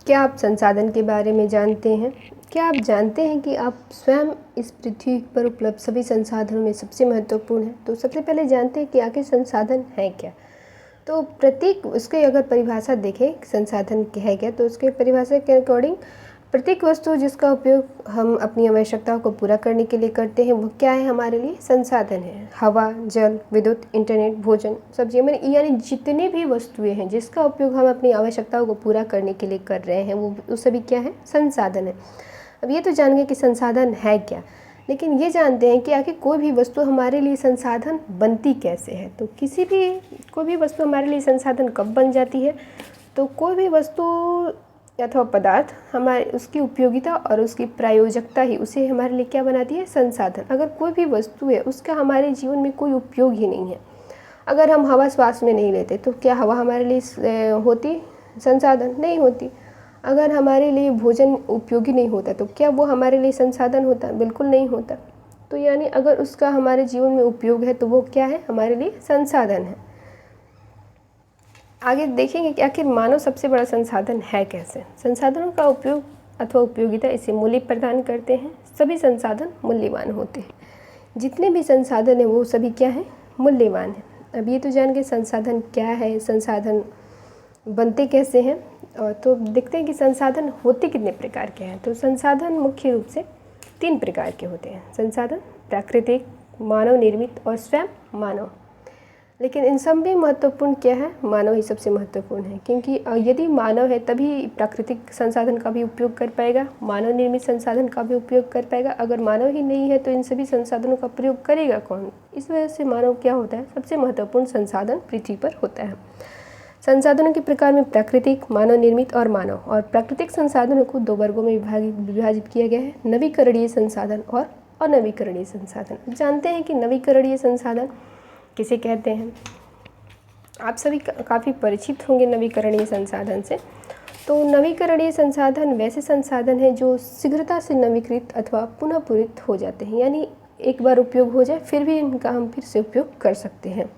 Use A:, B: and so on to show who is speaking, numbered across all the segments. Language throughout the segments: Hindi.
A: क्या आप संसाधन के बारे में जानते हैं? क्या आप जानते हैं कि आप स्वयं इस पृथ्वी पर उपलब्ध सभी संसाधनों में सबसे महत्वपूर्ण हैं? तो सबसे पहले जानते हैं कि आखिर संसाधन है क्या? तो प्रत्येक उसकी अगर परिभाषा देखें संसाधन है क्या, तो उसके परिभाषा के अकॉर्डिंग प्रत्येक वस्तु जिसका उपयोग हम अपनी आवश्यकताओं को पूरा करने के लिए करते हैं, वो क्या है? हमारे लिए संसाधन है। हवा, जल, विद्युत, इंटरनेट, भोजन, सब्जी, यानी जितनी भी वस्तुएं हैं जिसका उपयोग हम अपनी आवश्यकताओं को पूरा करने के लिए कर रहे हैं, वो सभी क्या है? संसाधन है। अब ये तो जान गए कि संसाधन है क्या, लेकिन ये जानते हैं कि आखिर कोई भी वस्तु हमारे लिए संसाधन बनती कैसे है। तो कोई भी वस्तु हमारे लिए संसाधन कब बन जाती है? तो कोई भी वस्तु अथवा पदार्थ हमारे उसकी उपयोगिता और उसकी प्रायोजकता ही उसे हमारे लिए क्या बनाती है? संसाधन। अगर कोई भी वस्तु है उसका हमारे जीवन में कोई उपयोग ही नहीं है, अगर हम हवा श्वास में नहीं लेते तो क्या हवा हमारे लिए होती संसाधन? नहीं होती। अगर हमारे लिए भोजन उपयोगी नहीं होता तो क्या वो हमारे लिए संसाधन होता? बिल्कुल नहीं होता। तो यानी अगर उसका हमारे जीवन में उपयोग है तो वो क्या है? हमारे लिए संसाधन है। आगे देखेंगे कि आखिर मानव सबसे बड़ा संसाधन है कैसे। संसाधनों का उपयोग अथवा उपयोगिता इसे मूल्य प्रदान करते हैं। सभी संसाधन मूल्यवान होते हैं। जितने भी संसाधन हैं वो सभी क्या हैं? मूल्यवान हैं। अब ये तो जान के संसाधन क्या है, संसाधन बनते कैसे हैं, और तो देखते हैं कि संसाधन होते कितने प्रकार के हैं। तो संसाधन मुख्य रूप से 3 प्रकार के होते हैं। संसाधन प्राकृतिक, मानव निर्मित और स्वयं मानव। लेकिन इन सब में महत्वपूर्ण क्या है? मानव ही सबसे महत्वपूर्ण है, क्योंकि यदि मानव है तभी प्राकृतिक संसाधन का भी उपयोग कर पाएगा, मानव निर्मित संसाधन का भी उपयोग कर पाएगा। अगर मानव ही नहीं है तो इन सभी संसाधनों का प्रयोग करेगा कौन? इस वजह से मानव क्या होता है? सबसे महत्वपूर्ण संसाधन पृथ्वी पर होता है। संसाधनों के प्रकार में प्राकृतिक, मानव निर्मित और मानव। और प्राकृतिक संसाधनों को 2 वर्गों में विभाजित किया गया है, नवीकरणीय संसाधन और अनवीकरणीय संसाधन। जानते हैं कि नवीकरणीय संसाधन किसे कहते हैं? आप सभी काफ़ी परिचित होंगे नवीकरणीय संसाधन से। तो नवीकरणीय संसाधन वैसे संसाधन हैं जो शीघ्रता से नवीकृत अथवा पुनः पूरित हो जाते हैं, यानी एक बार उपयोग हो जाए फिर भी इनका हम फिर से उपयोग कर सकते हैं।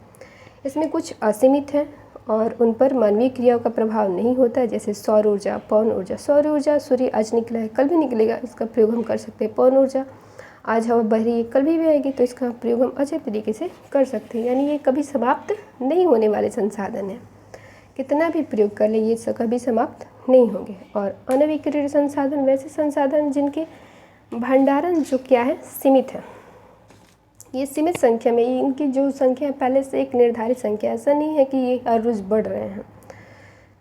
A: इसमें कुछ असीमित हैं और उन पर मानवीय क्रियाओं का प्रभाव नहीं होता है, जैसे सौर ऊर्जा, पवन ऊर्जा। सौर ऊर्जा सूर्य आज निकला है, कल भी निकलेगा, इसका प्रयोग हम कर सकते हैं। पवन ऊर्जा आज हवा बह रही है, कल भी आएगी, तो इसका प्रयोग हम अच्छे तरीके से कर सकते हैं। यानी ये कभी समाप्त नहीं होने वाले संसाधन हैं, कितना भी प्रयोग कर ले ये कभी समाप्त नहीं होंगे। और अनवीकरणीय संसाधन वैसे संसाधन जिनके भंडारण जो क्या है? सीमित है। ये सीमित संख्या में, इनकी जो संख्या है पहले से एक निर्धारित संख्या, ऐसा नहीं है कि ये हर रोज़ बढ़ रहे हैं।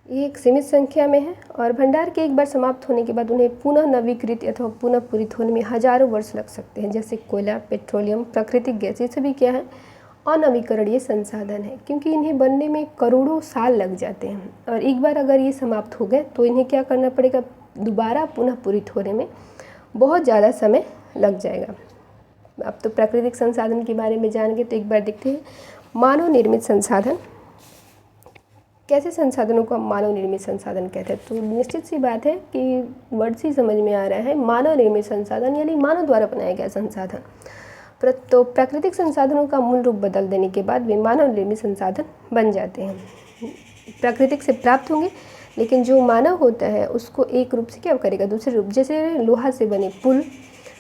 A: ये एक सीमित संख्या में है और भंडार के एक बार समाप्त होने के बाद उन्हें पुनः नवीकृत अथवा पुनः पूरित होने में हजारों वर्ष लग सकते हैं, जैसे कोयला, पेट्रोलियम, प्राकृतिक गैस। ये सभी क्या है? अनवीकरणीय संसाधन है, क्योंकि इन्हें बनने में करोड़ों साल लग जाते हैं और एक बार अगर ये समाप्त हो गए तो इन्हें क्या करना पड़ेगा? दोबारा पुनः पूरित होने में बहुत ज़्यादा समय लग जाएगा। अब तो प्राकृतिक संसाधन के बारे में जान गए, तो एक बार देखते हैं मानव निर्मित संसाधन। कैसे संसाधनों को हम मानव निर्मित संसाधन कहते हैं? तो निश्चित सी बात है कि वर्ड से समझ में आ रहा है, मानव निर्मित संसाधन यानी मानव द्वारा बनाया गया संसाधन। तो प्राकृतिक संसाधनों का मूल रूप बदल देने के बाद वे मानव निर्मित संसाधन बन जाते हैं। प्राकृतिक से प्राप्त होंगे, लेकिन जो मानव होता है उसको एक रूप से क्या करेगा? दूसरे रूप, जैसे लोहा से बने पुल,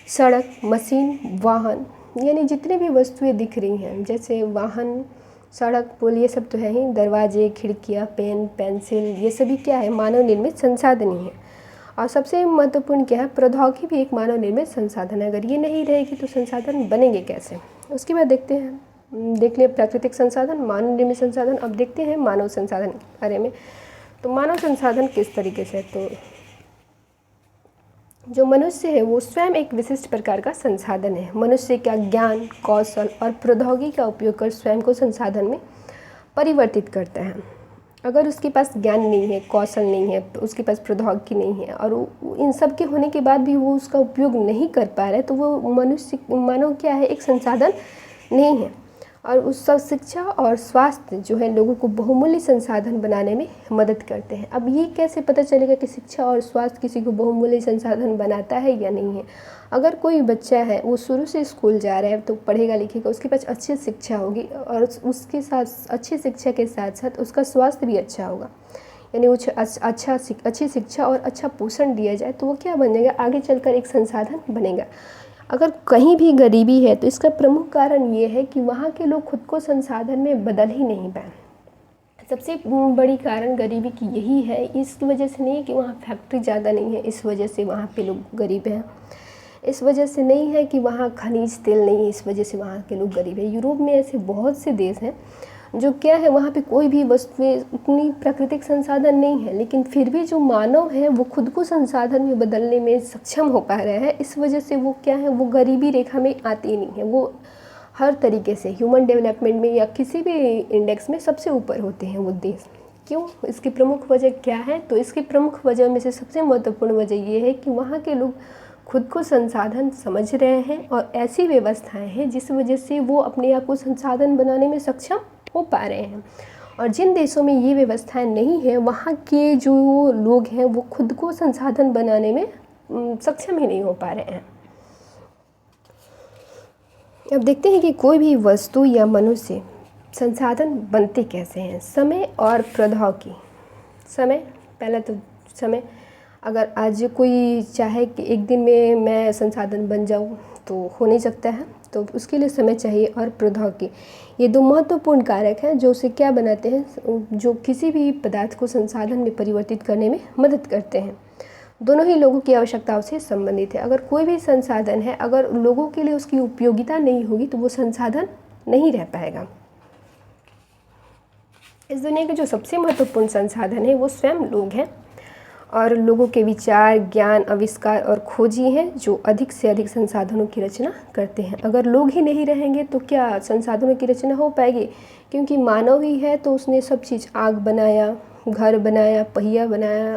A: सड़क, मशीन, वाहन, यानी जितनी भी वस्तुएं दिख रही हैं, जैसे वाहन, सड़क, पुल, ये सब तो है ही। दरवाजे, खिड़कियाँ, पेन, पेंसिल, ये सभी क्या है? मानव निर्मित संसाधन ही है। और सबसे महत्वपूर्ण क्या है? प्रौद्योगिकी भी एक मानव निर्मित संसाधन है। अगर ये नहीं रहेगी तो संसाधन बनेंगे कैसे? उसके बाद देखते हैं, देख लिया प्राकृतिक संसाधन, मानव निर्मित संसाधन। अब देखते हैं मानव संसाधन के बारे में। तो मानव संसाधन किस तरीके से? तो जो मनुष्य है वो स्वयं एक विशिष्ट प्रकार का संसाधन है। मनुष्य का ज्ञान, कौशल और प्रौद्योगिकी का उपयोग कर स्वयं को संसाधन में परिवर्तित करता है। अगर उसके पास ज्ञान नहीं है, कौशल नहीं है, उसके पास प्रौद्योगिकी नहीं है और इन सब के होने के बाद भी वो उसका उपयोग नहीं कर पा रहा है, तो वो मानव क्या है? एक संसाधन नहीं है। और उस सब शिक्षा और स्वास्थ्य जो है लोगों को बहुमूल्य संसाधन बनाने में मदद करते हैं। अब ये कैसे पता चलेगा कि शिक्षा और स्वास्थ्य किसी को बहुमूल्य संसाधन बनाता है या नहीं है? अगर कोई बच्चा है वो शुरू से स्कूल जा रहा है तो पढ़ेगा लिखेगा, उसके पास अच्छी शिक्षा होगी और उसके साथ अच्छी शिक्षा के साथ साथ उसका स्वास्थ्य भी अच्छा होगा। यानी अच्छी शिक्षा और अच्छा पोषण दिया जाए तो वो क्या बनेगा, आगे चलकर एक संसाधन बनेगा। अगर कहीं भी गरीबी है तो इसका प्रमुख कारण ये है कि वहाँ के लोग खुद को संसाधन में बदल ही नहीं पाए। सबसे बड़ी कारण गरीबी की यही है, इस वजह से नहीं कि वहाँ फैक्ट्री ज़्यादा नहीं है इस वजह से वहाँ पे लोग गरीब हैं, इस वजह से नहीं है कि वहाँ खनिज तेल नहीं है इस वजह से वहाँ के लोग गरीब हैं। यूरोप में ऐसे बहुत से देश हैं जो क्या है, वहाँ पे कोई भी वस्तुएं उतनी प्राकृतिक संसाधन नहीं है, लेकिन फिर भी जो मानव है वो खुद को संसाधन में बदलने में सक्षम हो पा रहे हैं। इस वजह से वो क्या है, वो गरीबी रेखा में आती नहीं है, वो हर तरीके से ह्यूमन डेवलपमेंट में या किसी भी इंडेक्स में सबसे ऊपर होते हैं वो देश। क्यों? इसकी प्रमुख वजह क्या है? तो इसकी प्रमुख वजह में से सबसे महत्वपूर्ण वजह ये है कि वहाँ के लोग खुद को संसाधन समझ रहे हैं और ऐसी व्यवस्थाएं हैं जिस वजह से वो अपने आप को संसाधन बनाने में सक्षम हो पा रहे हैं। और जिन देशों में ये व्यवस्थाएं नहीं है, वहाँ के जो लोग हैं वो खुद को संसाधन बनाने में सक्षम ही नहीं हो पा रहे हैं। अब देखते हैं कि कोई भी वस्तु या मनुष्य संसाधन बनते कैसे हैं। समय और प्रौद्योगिकी। समय, पहला तो समय, अगर आज कोई चाहे कि एक दिन में मैं संसाधन बन जाऊं तो हो नहीं सकता है, तो उसके लिए समय चाहिए। और प्रौद्योगिकी, ये दो महत्वपूर्ण कारक हैं जो उसे क्या बनाते हैं, जो किसी भी पदार्थ को संसाधन में परिवर्तित करने में मदद करते हैं। दोनों ही लोगों की आवश्यकताओं से संबंधित है। अगर कोई भी संसाधन है, अगर लोगों के लिए उसकी उपयोगिता नहीं होगी तो वो संसाधन नहीं रह पाएगा। इस दुनिया के जो सबसे महत्वपूर्ण संसाधन है वो स्वयं लोग हैं, और लोगों के विचार, ज्ञान, आविष्कार और खोजी हैं जो अधिक से अधिक संसाधनों की रचना करते हैं। अगर लोग ही नहीं रहेंगे तो क्या संसाधनों की रचना हो पाएगी? क्योंकि मानव ही है तो उसने सब चीज़, आग बनाया, घर बनाया, पहिया बनाया,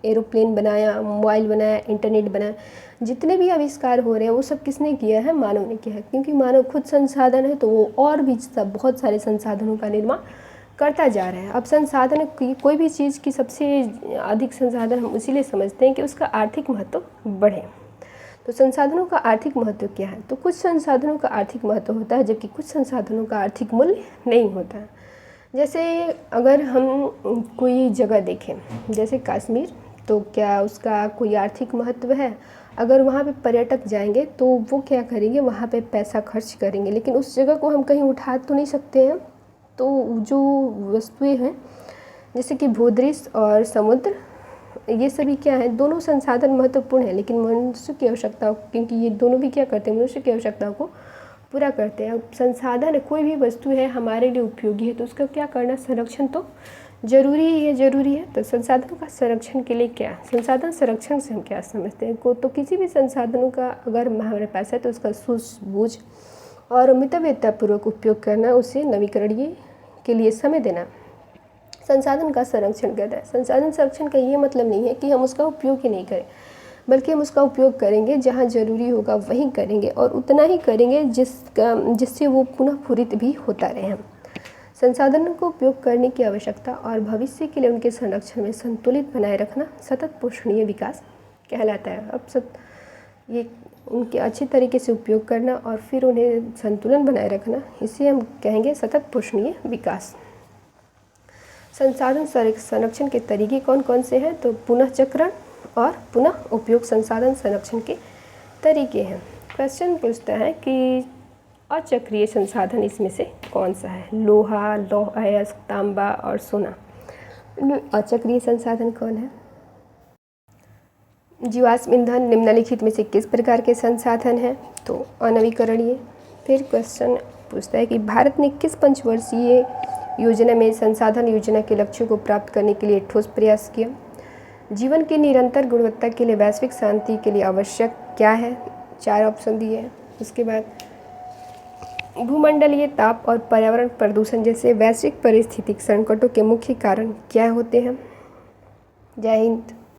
A: एरोप्लेन बनाया, मोबाइल बनाया, इंटरनेट बनाया, जितने भी आविष्कार हो रहे हैं वो सब किसने किया है? मानव ने किया है। क्योंकि मानव खुद संसाधन है तो वो और भी बहुत सारे संसाधनों का निर्माण करता जा रहा है। अब संसाधन की, कोई भी चीज़ की सबसे अधिक संसाधन हम इसीलिए समझते हैं कि उसका आर्थिक महत्व बढ़े। तो संसाधनों का आर्थिक महत्व क्या है? तो कुछ संसाधनों का आर्थिक महत्व होता है जबकि कुछ संसाधनों का आर्थिक मूल्य नहीं होता है। जैसे अगर हम कोई जगह देखें, जैसे कश्मीर, तो क्या उसका कोई आर्थिक महत्व है? अगर वहाँ पे पर्यटक जाएंगे तो वो क्या करेंगे, वहाँ पे पैसा खर्च करेंगे, लेकिन उस जगह को हम कहीं उठा तो नहीं सकते हैं। तो जो वस्तुएं हैं जैसे कि भूदृश्य और समुद्र, ये सभी क्या है, दोनों संसाधन महत्वपूर्ण है, लेकिन मनुष्य की आवश्यकताओं, क्योंकि ये दोनों भी क्या करते हैं, मनुष्य की आवश्यकताओं को पूरा करते हैं। अब संसाधन है, कोई भी वस्तु है हमारे लिए उपयोगी है तो उसका क्या करना, संरक्षण तो जरूरी है। तो संसाधनों का संरक्षण के लिए क्या, संसाधन संरक्षण से हम क्या समझते हैं को, तो किसी भी संसाधनों का अगर हमारे पास है तो उसका सूझबूझ और मितव्ययतापूर्वक उपयोग करना, उसे नवीकरणीय के लिए समय देना संसाधन का संरक्षण कहता है। संसाधन संरक्षण का ये मतलब नहीं है कि हम उसका उपयोग ही नहीं करें, बल्कि हम उसका उपयोग करेंगे, जहाँ जरूरी होगा वहीं करेंगे और उतना ही करेंगे जिससे वो पुनः पूरित भी होता रहे। संसाधनों को उपयोग करने की आवश्यकता और भविष्य के लिए उनके संरक्षण में संतुलित बनाए रखना सतत पोषणीय विकास कहलाता है। अब ये उनके अच्छे तरीके से उपयोग करना और फिर उन्हें संतुलन बनाए रखना, इसे हम कहेंगे सतत पोषणीय विकास। संसाधन संरक्षण के तरीके कौन कौन से हैं? तो पुनः चक्रण और पुनः उपयोग संसाधन संरक्षण के तरीके हैं। क्वेश्चन पूछता है कि अचक्रीय संसाधन इसमें से कौन सा है? लोहा, लौह अयस्क, तांबा और सोना। अचक्रीय संसाधन कौन है? जीवाश्म ईंधन निम्नलिखित में से किस प्रकार के संसाधन हैं? तो अनवीकरणीय। फिर क्वेश्चन पूछता है कि भारत ने किस पंचवर्षीय योजना में संसाधन योजना के लक्ष्यों को प्राप्त करने के लिए ठोस प्रयास किया? जीवन की निरंतर गुणवत्ता के लिए वैश्विक शांति के लिए आवश्यक क्या है? 4 ऑप्शन दिए हैं। उसके बाद भूमंडलीय ताप और पर्यावरण प्रदूषण जैसे वैश्विक पारिस्थितिक संकटों के मुख्य कारण क्या होते हैं? जय हिंद।